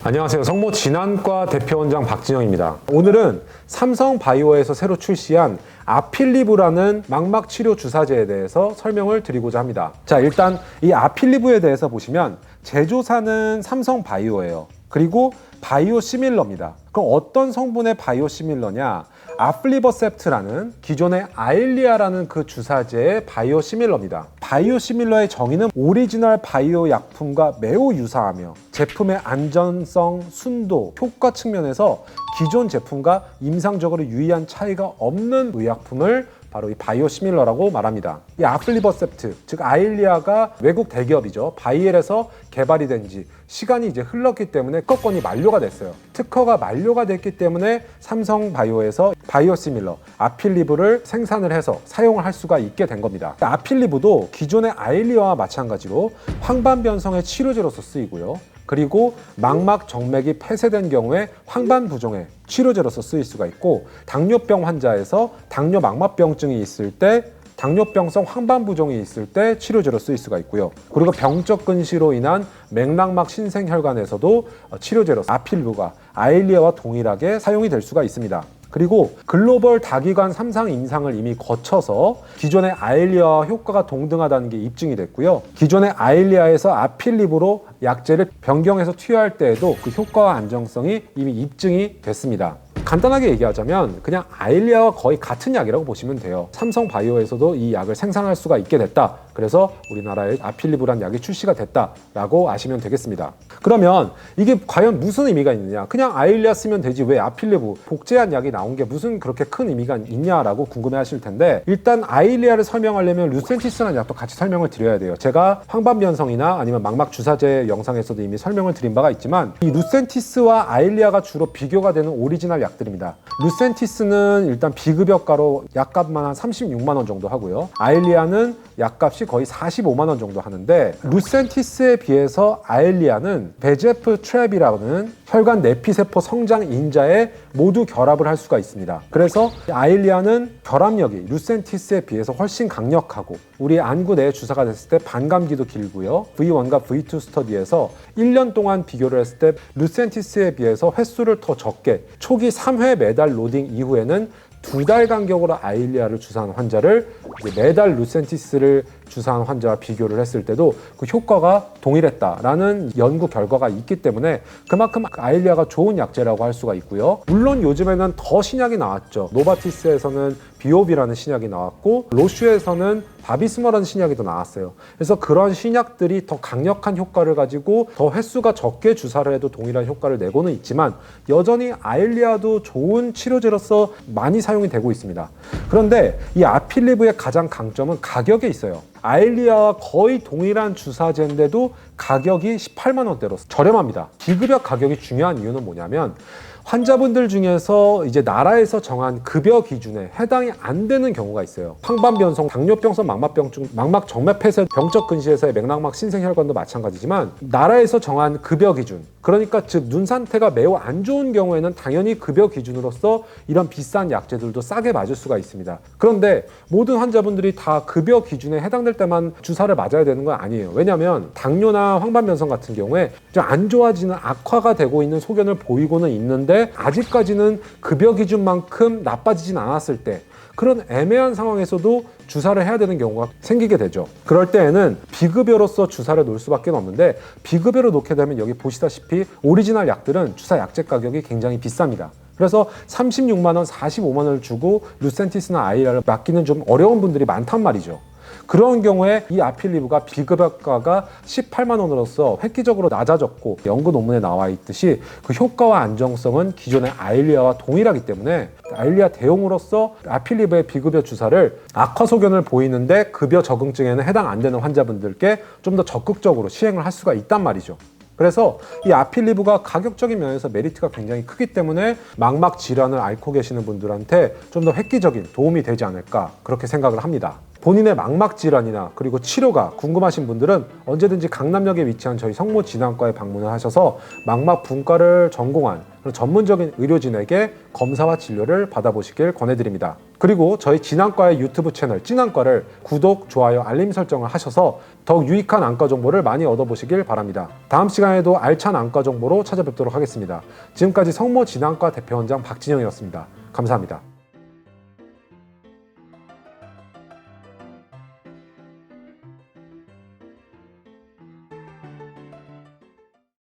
안녕하세요. 성모 진안과 대표원장 박진영입니다. 오늘은 삼성바이오에서 새로 출시한 아필리브라는 망막 치료 주사제에 대해서 설명을 드리고자 합니다. 자, 일단 이 아필리브에 대해서 보시면 제조사는 삼성바이오예요. 그리고 바이오시밀러입니다. 그럼 어떤 성분의 바이오시밀러냐? 아플리버셉트라는 기존의 아일리아라는 그 주사제의 바이오시밀러입니다. 바이오시밀러의 정의는 오리지널 바이오 약품과 매우 유사하며 제품의 안전성, 순도, 효과 측면에서 기존 제품과 임상적으로 유의한 차이가 없는 의약품을 바로 이 바이오시밀러라고 말합니다. 이 아플리버셉트, 즉 아일리아가 외국 대기업이죠. 바이엘에서 개발이 된 지 시간이 이제 흘렀기 때문에 특허권이 만료가 됐어요. 특허가 만료가 됐기 때문에 삼성바이오에서 바이오시밀러, 아필리브를 생산을 해서 사용을 할 수가 있게 된 겁니다. 아필리브도 기존의 아일리아와 마찬가지로 황반변성의 치료제로서 쓰이고요. 그리고 망막 정맥이 폐쇄된 경우에 황반부종의 치료제로서 쓰일 수가 있고, 당뇨병 환자에서 당뇨 망막병증이 있을 때, 당뇨병성 황반부종이 있을 때 치료제로 쓰일 수가 있고요. 그리고 병적 근시로 인한 맥락막 신생혈관에서도 치료제로 아필리브가 아일리아와 동일하게 사용이 될 수가 있습니다. 그리고 글로벌 다기관 3상 임상을 이미 거쳐서 기존의 아일리아와 효과가 동등하다는 게 입증이 됐고요. 기존의 아일리아에서 아필리브로 약제를 변경해서 투여할 때에도 그 효과와 안정성이 이미 입증이 됐습니다. 간단하게 얘기하자면 그냥 아일리아와 거의 같은 약이라고 보시면 돼요. 삼성바이오에서도 이 약을 생산할 수가 있게 됐다. 그래서 우리나라에 아필리브란 약이 출시가 됐다라고 아시면 되겠습니다. 그러면 이게 과연 무슨 의미가 있느냐? 그냥 아일리아 쓰면 되지 왜 아필리브, 복제한 약이 나온 게 무슨 그렇게 큰 의미가 있냐라고 궁금해 하실 텐데, 일단 아일리아를 설명하려면 루센티스라는 약도 같이 설명을 드려야 돼요. 제가 황반변성이나 아니면 망막 주사제 영상에서도 이미 설명을 드린 바가 있지만, 이 루센티스와 아일리아가 주로 비교가 되는 오리지널 약들입니다. 루센티스는 일단 비급여가로 약값만 한 36만 원 정도 하고요. 아일리아는 약값이 거의 45만 원 정도 하는데, 루센티스에 비해서 아일리아는 베제프 트랩이라는 혈관 내피세포 성장 인자에 모두 결합을 할 수가 있습니다. 그래서 아일리아는 결합력이 루센티스에 비해서 훨씬 강력하고, 우리 안구 내에 주사가 됐을 때 반감기도 길고요. V1과 V2 스터디에서 1년 동안 비교를 했을 때 루센티스에 비해서 횟수를 더 적게, 초기 3회 매달 로딩 이후에는 2달 간격으로 아일리아를 주사한 환자를 이제 매달 루센티스를 주사한 환자와 비교를 했을 때도 그 효과가 동일했다라는 연구 결과가 있기 때문에 그만큼 아일리아가 좋은 약제라고 할 수가 있고요. 물론 요즘에는 더 신약이 나왔죠. 노바티스에서는 비오비라는 신약이 나왔고, 로슈에서는 바비스머라는 신약이 더 나왔어요. 그래서 그런 신약들이 더 강력한 효과를 가지고 더 횟수가 적게 주사를 해도 동일한 효과를 내고는 있지만, 여전히 아일리아도 좋은 치료제로서 많이 사용이 되고 있습니다. 그런데 이 아필리브의 가장 강점은 가격에 있어요. 아일리아와 거의 동일한 주사제인데도 가격이 18만 원대로 저렴합니다. 비급여 가격이 중요한 이유는 뭐냐면, 환자분들 중에서 이제 나라에서 정한 급여 기준에 해당이 안 되는 경우가 있어요. 황반변성, 당뇨병성 망막병증, 망막 정맥 폐쇄, 병적 근시에서의 맥락막 신생혈관도 마찬가지지만, 나라에서 정한 급여 기준, 그러니까 즉 눈 상태가 매우 안 좋은 경우에는 당연히 급여 기준으로서 이런 비싼 약제들도 싸게 맞을 수가 있습니다. 그런데 모든 환자분들이 다 급여 기준에 해당될 때만 주사를 맞아야 되는 건 아니에요. 왜냐하면 당뇨나 황반변성 같은 경우에 좀 안 좋아지는, 악화가 되고 있는 소견을 보이고는 있는데 아직까지는 급여 기준만큼 나빠지진 않았을 때, 그런 애매한 상황에서도 주사를 해야 되는 경우가 생기게 되죠. 그럴 때에는 비급여로서 주사를 놓을 수밖에 없는데, 비급여로 놓게 되면 여기 보시다시피 오리지널 약들은 주사 약제 가격이 굉장히 비쌉니다. 그래서 36만 원, 45만 원을 주고 루센티스나 아일리아를 맡기는 좀 어려운 분들이 많단 말이죠. 그런 경우에 이 아필리브가 비급여가가 18만 원으로서 획기적으로 낮아졌고, 연구 논문에 나와 있듯이 그 효과와 안정성은 기존의 아일리아와 동일하기 때문에 아일리아 대용으로서 아필리브의 비급여 주사를 악화 소견을 보이는데 급여 적응증에는 해당 안 되는 환자분들께 좀 더 적극적으로 시행을 할 수가 있단 말이죠. 그래서 이 아필리브가 가격적인 면에서 메리트가 굉장히 크기 때문에 망막 질환을 앓고 계시는 분들한테 좀 더 획기적인 도움이 되지 않을까, 그렇게 생각을 합니다. 본인의 막막 질환이나 그리고 치료가 궁금하신 분들은 언제든지 강남역에 위치한 저희 성모진환과에 방문을 하셔서 막막 분과를 전공한 전문적인 의료진에게 검사와 진료를 받아보시길 권해드립니다. 그리고 저희 진안과의 유튜브 채널 찐안과를 구독, 좋아요, 알림 설정을 하셔서 더욱 유익한 안과 정보를 많이 얻어보시길 바랍니다. 다음 시간에도 알찬 안과 정보로 찾아뵙도록 하겠습니다. 지금까지 성모진안과 대표원장 박진영이었습니다. 감사합니다.